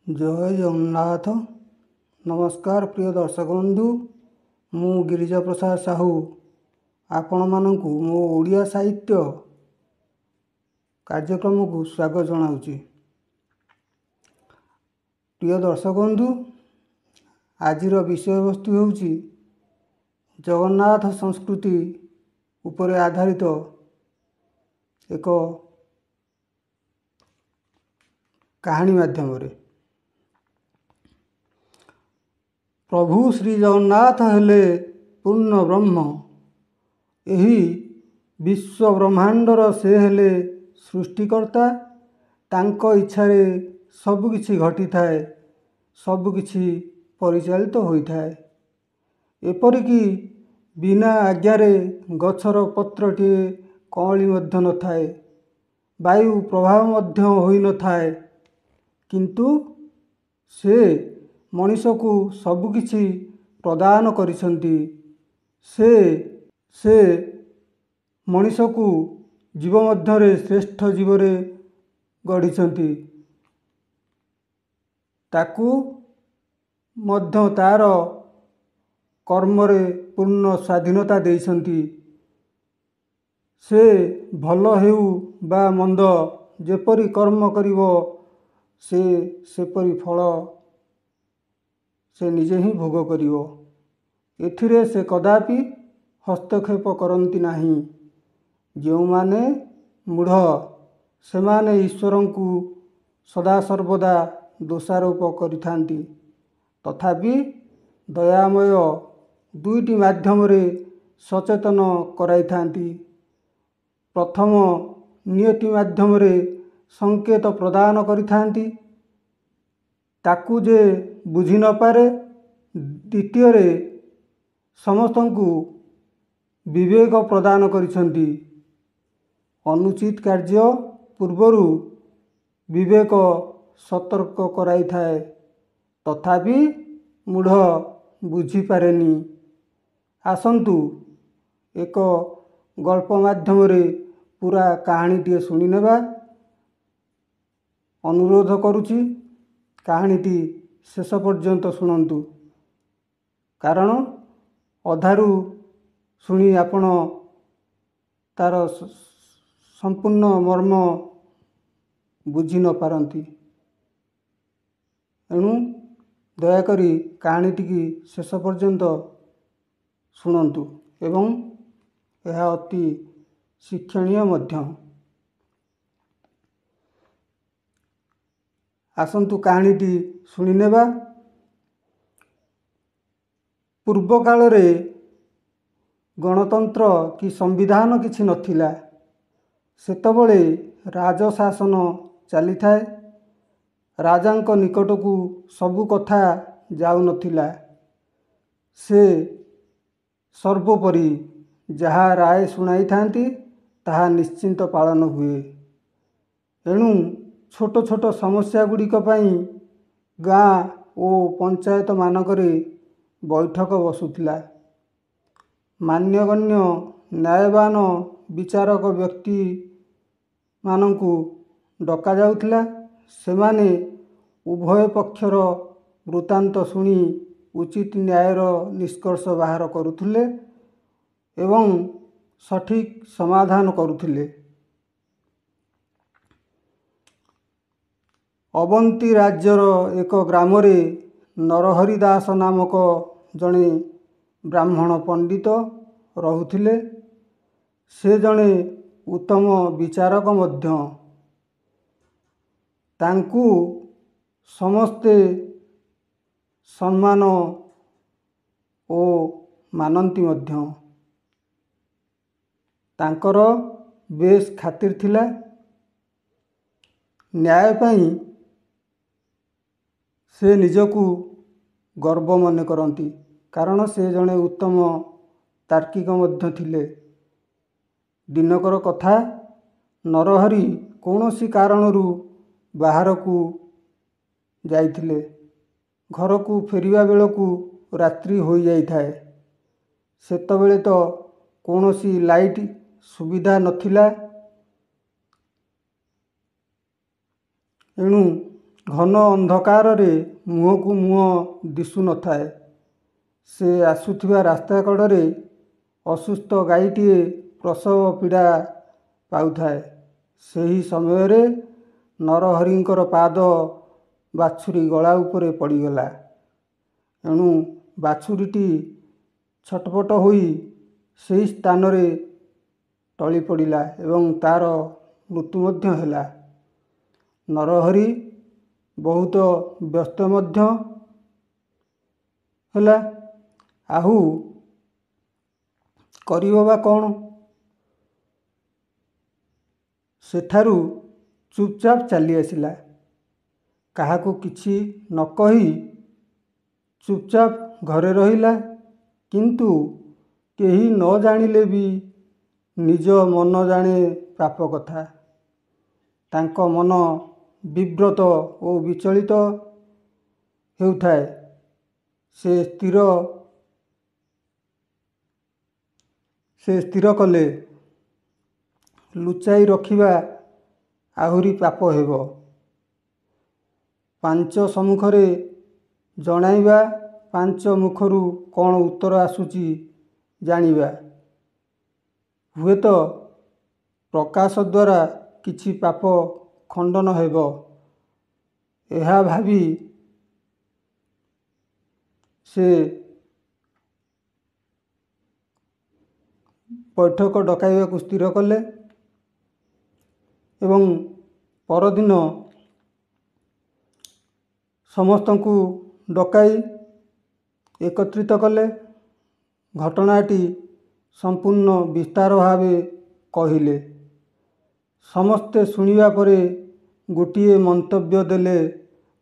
जय जगन्नाथ। नमस्कार प्रिय दर्शक बंधु, मु गिरिजा प्रसाद साहू आपण मानकु मो ओडिया साहित्य कार्यक्रम को स्वागत जनाऊँगी। प्रिय दर्शक बंधु, आजिर विषय वस्तु होउची जगन्नाथ संस्कृति उपरे आधारित एक कहानी माध्यम रे। प्रभु श्री जगन्नाथ हेले पूर्ण ब्रह्म, एही विश्व ब्रह्मांडर से हेले सृष्टिकर्ता। तांको इच्छारे सबकिछि घटी थाए, सबकिछि परिचालित होइथाए। एपरिकी बिना आज्ञारे गछर पत्रटिए कअली मध्य न थाए, वायु प्रभाव मध्य होई न थाए, किंतु से मनीष को सबकिछि प्रदान करिसंती। से मनीष को जीव मध्यरे श्रेष्ठ जीवरे गढ़िसंती, ताकू मध्य तार कर्मरे पूर्ण स्वाधीनता देइसंती। से भल हेउ बा मंद जेपरि कर्म करिवो से सेपरि फल से निजे ही भोग करिवो। एथिरे से कदापि हस्तक्षेप करंती नाही। जो माने मूढ़ सेमाने ईश्वरं को सदा सर्वदा दोषारोप करिथांती, तथापि दयामय दुईटी माध्यम रे सचेतन कराइथांती। प्रथम नियति माध्यम रे संकेत प्रदान करिथांती, ताकू जे बुझी न पारे। द्वितीय रे समस्तंकु विवेक प्रदान करिसंती। अनुचित कार्य पूर्वरु विवेक सतर्क कराई थाए, तथापि मूढ़ बुझी पारेनी। आसंतु एक गल्प माध्यम रे पूरा कहानीटी शुणी नेबा अनुरोध करुछि। कहानीटी शेष पर्यंत शुणंतु, कारण अधारू शुणी आपण तार संपूर्ण मर्म बुझी न पारंती। एणु दयाकरी कहानीटी की शेष पर्यंत शुणंतु एवं यह अति शिक्षणीय मध्य। आसंतु कहानीटी शुणी नेबा। पूर्व काल रे गणतंत्र कि संविधान किछि नथिला। सेतबळे राजशासन चली थाए। राजांक निकट को सबु कथा जाउ नथिला। से सर्वोपरि जहा राय सुनाई थांती ताहा निश्चिंत पालन हुए। एणु छोट छोट समस्या गुड़िक पई गाँ ओ पंचायत मानकरे बैठक बसुथिला। मान्यगण्य न्यायवान विचारक व्यक्ति मानंकु डका जाउथिला। सेमाने उभय पक्षर वृत्तांत शुणी उचित न्यायर निष्कर्ष बाहर करुथिले एवं सठिक समाधान करुथिले। अवंती राज्यर एक ग्राम रे नरहरि दास नामक जणे ब्राह्मण पंडित रहुथिले। से जणे उत्तम विचारक मध्य। तांकु समस्ते सम्मान ओ मानंती मध्य। तांकर बेस खातिर थिला। न्याय पई से निजकू गर्व मन करती, कारण से जणे उत्तम तार्किक मध्य थिले। दिनकर कथा, नरहरि कौनसी कारणरू बाहर को जाइथिले। घर को फेरिया बेलकू रात्रि होई जाई थाए। सेतबेले तो कौनसी लाइट सुविधा नथिला। एणु ଘନ ଅନ୍ଧକାରରେ ମୁହଁକୁ ମୁହଁ ଦିଶୁନଥାଏ। ସେ ଆସୁଥିବା ରାସ୍ତା କଡ଼ରେ ଅସୁସ୍ଥ ଗାଈଟିଏ ପ୍ରସବ ପୀଡ଼ା ପାଉଥାଏ। ସେହି ସମୟରେ ନରହରିଙ୍କର ପାଦ ବାଛୁରୀ ଗଳା ଉପରେ ପଡ଼ିଗଲା। ଏଣୁ ବାଛୁରୀଟି ଛଟପଟ ହୋଇ ସେହି ସ୍ଥାନରେ ଟଳି ପଡ଼ିଲା ଏବଂ ତା'ର ମୃତ୍ୟୁ ମଧ୍ୟ ହେଲା। ନରହରି ବହୁତ ବ୍ୟସ୍ତ ମଧ୍ୟ ହେଲା। ଆହୁ କରିବ ବା କ'ଣ? ସେଠାରୁ ଚୁପଚାପ ଚାଲି ଆସିଲା। କାହାକୁ କିଛି ନ କହି ଚୁପଚାପ ଘରେ ରହିଲା। କିନ୍ତୁ କେହି ନ ଜାଣିଲେ ବି ନିଜ ମନ ଜାଣେ ପାପ କଥା। ତାଙ୍କ ମନ ବିବ୍ରତ ଓ ବିଚଳିତ ହେଉଥାଏ। ସେ ସ୍ଥିର କଲେ ଲୁଚାଇ ରଖିବା ଆହୁରି ପାପ ହେବ। ପାଞ୍ଚ ସମ୍ମୁଖରେ ଜଣାଇବା, ପାଞ୍ଚ ମୁଖରୁ କ'ଣ ଉତ୍ତର ଆସୁଛି ଜାଣିବା। ହୁଏତ ପ୍ରକାଶ ଦ୍ୱାରା କିଛି ପାପ ଖଣ୍ଡନ ହେବ। ଏହା ଭାବି ସେ ବୈଠକ ଡକାଇବାକୁ ସ୍ଥିର କଲେ ଏବଂ ପରଦିନ ସମସ୍ତଙ୍କୁ ଡକାଇ ଏକତ୍ରିତ କଲେ। ଘଟଣାଟି ସମ୍ପୂର୍ଣ୍ଣ ବିସ୍ତାର ଭାବେ କହିଲେ। ସମସ୍ତେ ଶୁଣିବା ପରେ ଗୋଟିଏ ମନ୍ତବ୍ୟ ଦେଲେ,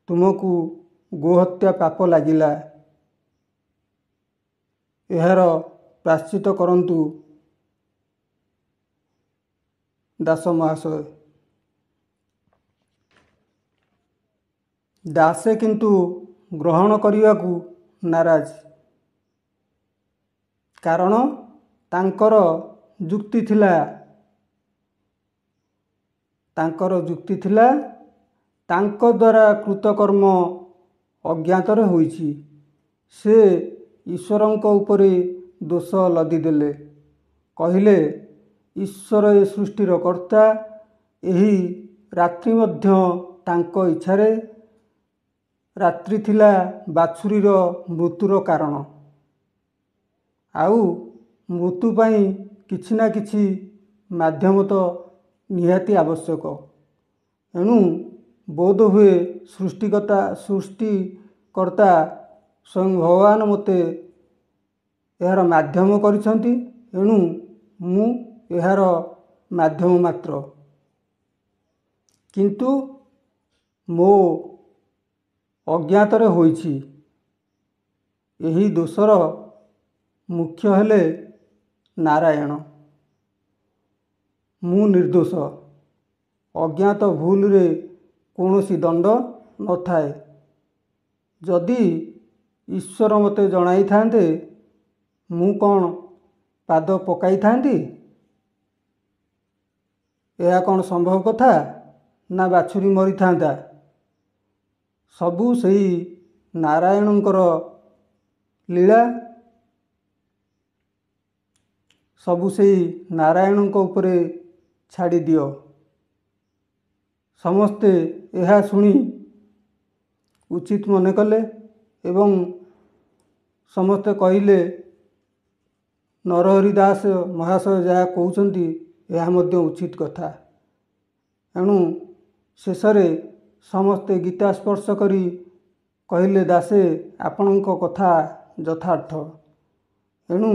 ତୁମକୁ ଗୋହତ୍ୟା ପାପ ଲାଗିଲା। ଏହାର ପ୍ରାୟଶ୍ଚିତ କରନ୍ତୁ ଦାସ ମହାଶୟ। ଦାସେ କିନ୍ତୁ ଗ୍ରହଣ କରିବାକୁ ନାରାଜ। କାରଣ ତାଙ୍କର ଯୁକ୍ତି ଥିଲା ତାଙ୍କ ଦ୍ୱାରା କୃତକର୍ମ ଅଜ୍ଞାତରେ ହୋଇଛି। ସେ ଈଶ୍ୱରଙ୍କ ଉପରେ ଦୋଷ ଲଦିଦେଲେ। କହିଲେ, ଈଶ୍ୱର ଏ ସୃଷ୍ଟିର କର୍ତ୍ତା। ଏହି ରାତ୍ରି ମଧ୍ୟ ତାଙ୍କ ଇଚ୍ଛାରେ। ରାତ୍ରି ଥିଲା ବାଛୁରୀର ମୃତ୍ୟୁର କାରଣ। ଆଉ ମୃତ୍ୟୁ ପାଇଁ କିଛି ନା କିଛି ମାଧ୍ୟମ ତ ନିହାତି ଆବଶ୍ୟକ। ଏଣୁ ବୋଧହୁଏ ସୃଷ୍ଟିକର୍ତ୍ତା ସ୍ୱୟଂ ଭଗବାନ ମୋତେ ଏହାର ମାଧ୍ୟମ କରିଛନ୍ତି। ଏଣୁ ମୁଁ ଏହାର ମାଧ୍ୟମ ମାତ୍ର। କିନ୍ତୁ ମୋ ଅଜ୍ଞାତରେ ହୋଇଛି। ଏହି ଦୋଷର ମୁଖ୍ୟ ହେଲେ ନାରାୟଣ। ମୁଁ ନିର୍ଦ୍ଦୋଷ। ଅଜ୍ଞାତ ଭୁଲରେ କୌଣସି ଦଣ୍ଡ ନଥାଏ। ଯଦି ଈଶ୍ୱର ମୋତେ ଜଣାଇଥାନ୍ତେ, ମୁଁ କ'ଣ ପାଦ ପକାଇଥାନ୍ତି? ଏହା କ'ଣ ସମ୍ଭବ କଥା? ନା ବାଛୁରୀ ମରିଥାନ୍ତା? ସବୁ ସେହି ନାରାୟଣଙ୍କର ଲୀଳା। ସବୁ ସେହି ନାରାୟଣଙ୍କ ଉପରେ ଛାଡ଼ିଦିଅ। ସମସ୍ତେ ଏହା ଶୁଣି ଉଚିତ ମନେ କଲେ ଏବଂ ସମସ୍ତେ କହିଲେ, ନରହରି ଦାସ ମହାଶୟ ଯାହା କହୁଛନ୍ତି ଏହା ମଧ୍ୟ ଉଚିତ କଥା। ଏଣୁ ଶେଷରେ ସମସ୍ତେ ଗୀତା ସ୍ପର୍ଶ କରି କହିଲେ, ଦାସେ ଆପଣଙ୍କ କଥା ଯଥାର୍ଥ। ଏଣୁ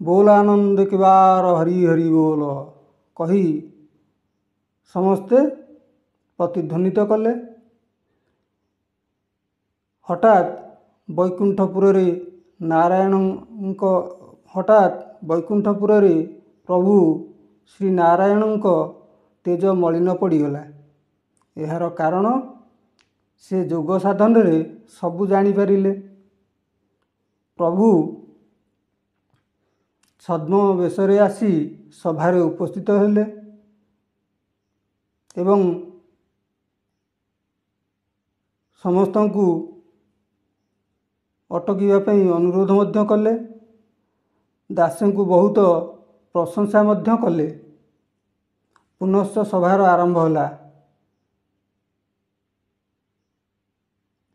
ବୋଲ ଆନନ୍ଦ କି ବାର ହରି ହରି ବୋଲ କହି ସମସ୍ତେ ପ୍ରତିଧ୍ୱନିତ କଲେ। ହଠାତ୍ ବୈକୁଣ୍ଠପୁରରେ ପ୍ରଭୁ ଶ୍ରୀ ନାରାୟଣଙ୍କ ତେଜ ମଳିନ ପଡ଼ିଗଲା। ଏହାର କାରଣ ସେ ଯୋଗ ସାଧନରେ ସବୁ ଜାଣିପାରିଲେ। ପ୍ରଭୁ ଛଦ୍ମ ବେଶରେ ଆସି ସଭାରେ ଉପସ୍ଥିତ ହେଲେ ଏବଂ ସମସ୍ତଙ୍କୁ ଅଟକିବା ପାଇଁ ଅନୁରୋଧ ମଧ୍ୟ କଲେ। ଦାସଙ୍କୁ ବହୁତ ପ୍ରଶଂସା ମଧ୍ୟ କଲେ। ପୁନଶ୍ଚ ସଭାର ଆରମ୍ଭ ହେଲା।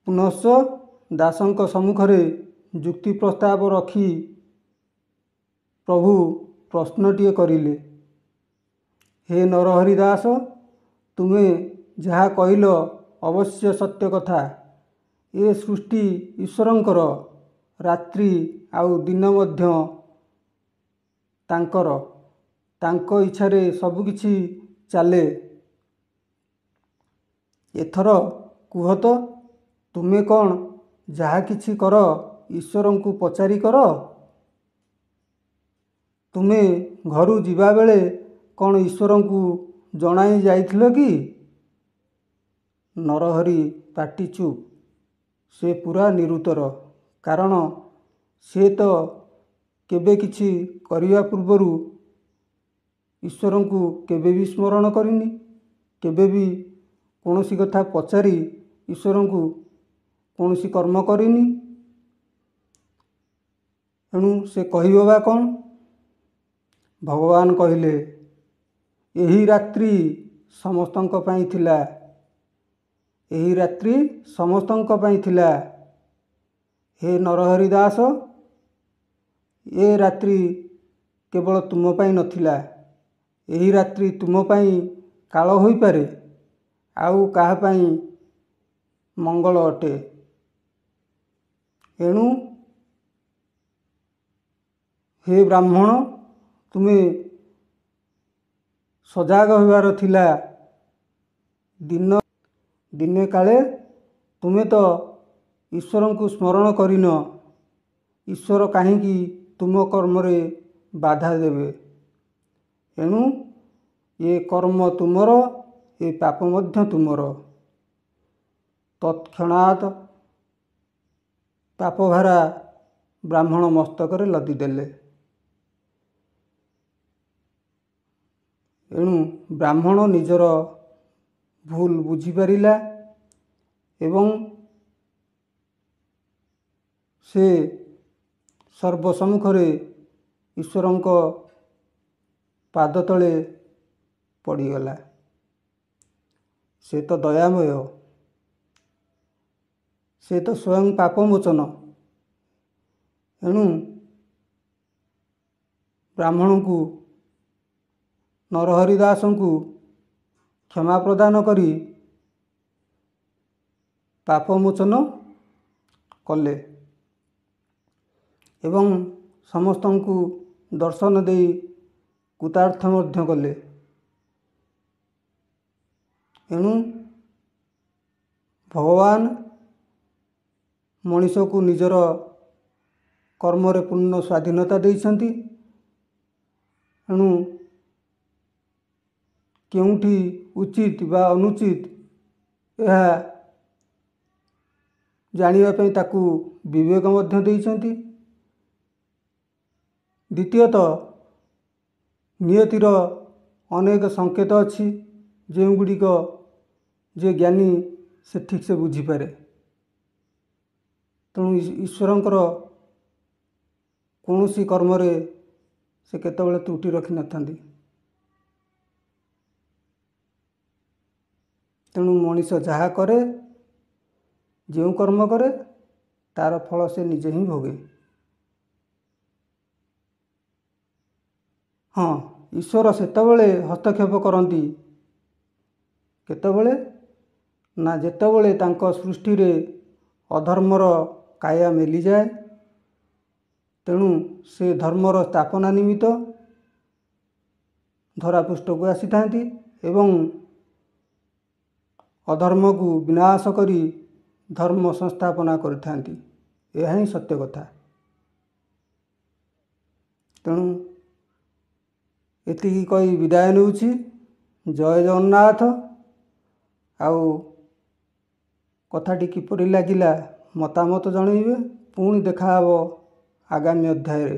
ପୁନଶ୍ଚ ଦାସଙ୍କ ସମ୍ମୁଖରେ ଯୁକ୍ତି ପ୍ରସ୍ତାବ ରଖି ପ୍ରଭୁ ପ୍ରଶ୍ନଟିଏ କରିଲେ, ହେ ନରହରି ଦାସ, ତୁମେ ଯାହା କହିଲ ଅବଶ୍ୟ ସତ୍ୟ କଥା। ଏ ସୃଷ୍ଟି ଈଶ୍ୱରଙ୍କର, ରାତ୍ରି ଆଉ ଦିନ ମଧ୍ୟ ତାଙ୍କର। ତାଙ୍କ ଇଚ୍ଛାରେ ସବୁକିଛି ଚାଲେ। ଏଥର କୁହ ତ, ତୁମେ କ'ଣ ଯାହା କିଛି କର ଈଶ୍ୱରଙ୍କୁ ପଚାରି କର? ତୁମେ ଘରୁ ଯିବାବେଳେ କ'ଣ ଈଶ୍ୱରଙ୍କୁ ଜଣାଇ ଯାଇଥିଲ କି? ନରହରି ପାଟି ଚୁପ୍। ସେ ପୂରା ନିରୁତ୍ତର। କାରଣ ସେ ତ କେବେ କିଛି କରିବା ପୂର୍ବରୁ ଈଶ୍ୱରଙ୍କୁ କେବେ ବି ସ୍ମରଣ କରିନି, କେବେ ବି କୌଣସି କଥା ପଚାରି ଈଶ୍ୱରଙ୍କୁ କୌଣସି କର୍ମ କରିନି। ଏଣୁ ସେ କହିବ ବା କ'ଣ? ଭଗବାନ କହିଲେ, ଏହି ରାତ୍ରି ସମସ୍ତଙ୍କ ପାଇଁ ଥିଲା। ଏହି ରାତ୍ରି ସମସ୍ତଙ୍କ ପାଇଁ ଥିଲା। ହେ ନରହରି ଦାସ, ଏ ରାତ୍ରି କେବଳ ତୁମ ପାଇଁ ନଥିଲା। ଏହି ରାତ୍ରି ତୁମ ପାଇଁ କାଳ ହୋଇପାରେ, ଆଉ କାହା ପାଇଁ ମଙ୍ଗଳ ଅଟେ। ଏଣୁ ହେ ବ୍ରାହ୍ମଣ, ତୁମେ ସଜାଗ ହେବାର ଥିଲା। ଦିନେ କାଳେ ତୁମେ ତ ଈଶ୍ୱରଙ୍କୁ ସ୍ମରଣ କରିନ। ଈଶ୍ୱର କାହିଁକି ତୁମ କର୍ମରେ ବାଧା ଦେବେ? ଏଣୁ ଏ କର୍ମ ତୁମର, ଏ ପାପ ମଧ୍ୟ ତୁମର। ତତ୍କ୍ଷଣାତ୍ ପାପଭାରା ବ୍ରାହ୍ମଣ ମସ୍ତକରେ ଲଦିଦେଲେ। ଏଣୁ ବ୍ରାହ୍ମଣ ନିଜର ଭୁଲ ବୁଝିପାରିଲା ଏବଂ ସେ ସର୍ବ ସମ୍ମୁଖରେ ଈଶ୍ୱରଙ୍କ ପାଦ ତଳେ ପଡ଼ିଗଲା। ସେ ତ ଦୟାମୟ, ସେ ତ ସ୍ୱୟଂ ପାପମୋଚନ। ଏଣୁ ବ୍ରାହ୍ମଣଙ୍କୁ, ନରହରି ଦାସଙ୍କୁ କ୍ଷମା ପ୍ରଦାନ କରି ପାପମୋଚନ କଲେ ଏବଂ ସମସ୍ତଙ୍କୁ ଦର୍ଶନ ଦେଇ କୃତାର୍ଥ ମଧ୍ୟ କଲେ। ଏଣୁ ଭଗବାନ ମଣିଷକୁ ନିଜର କର୍ମରେ ପୂର୍ଣ୍ଣ ସ୍ୱାଧୀନତା ଦେଇଛନ୍ତି। ଏଣୁ କେଉଁଠି ଉଚିତ ବା ଅନୁଚିତ ଏହା ଜାଣିବା ପାଇଁ ତାକୁ ବିବେକ ମଧ୍ୟ ଦେଇଛନ୍ତି। ଦ୍ୱିତୀୟତଃ, ନିୟତିର ଅନେକ ସଂକେତ ଅଛି, ଯେଉଁଗୁଡ଼ିକ ଯେ ଜ୍ଞାନୀ ସେ ଠିକ୍ ସେ ବୁଝିପାରେ। ତେଣୁ ଈଶ୍ୱରଙ୍କର କୌଣସି କର୍ମରେ ସେ କେତେବେଳେ ତ୍ରୁଟି ରଖିନଥାନ୍ତି। ତେଣୁ ମଣିଷ ଯାହା କରେ, ଯେଉଁ କର୍ମ କରେ, ତାର ଫଳ ସେ ନିଜେ ହିଁ ଭୋଗେ। ହଁ, ଈଶ୍ୱର ସେତେବେଳେ ହସ୍ତକ୍ଷେପ କରନ୍ତି କେତେବେଳେ ନା ଯେତେବେଳେ ତାଙ୍କ ସୃଷ୍ଟିରେ ଅଧର୍ମର କାୟା ମେଲିଯାଏ। ତେଣୁ ସେ ଧର୍ମର ସ୍ଥାପନା ନିମିତ୍ତ ଧରାପୃଷ୍ଠକୁ ଆସିଥାନ୍ତି ଏବଂ ଅଧର୍ମକୁ ବିନାଶ କରି ଧର୍ମ ସଂସ୍ଥାପନା କରିଥାନ୍ତି। ଏହା ହିଁ ସତ୍ୟ କଥା। ତେଣୁ ଏତିକି କହି ବିଦାୟ ନେଉଛି। ଜୟ ଜଗନ୍ନାଥ। ଆଉ କଥାଟି କିପରି ଲାଗିଲା ମତାମତ ଜଣାଇବେ। ପୁଣି ଦେଖା ହେବ ଆଗାମୀ ଅଧ୍ୟାୟରେ।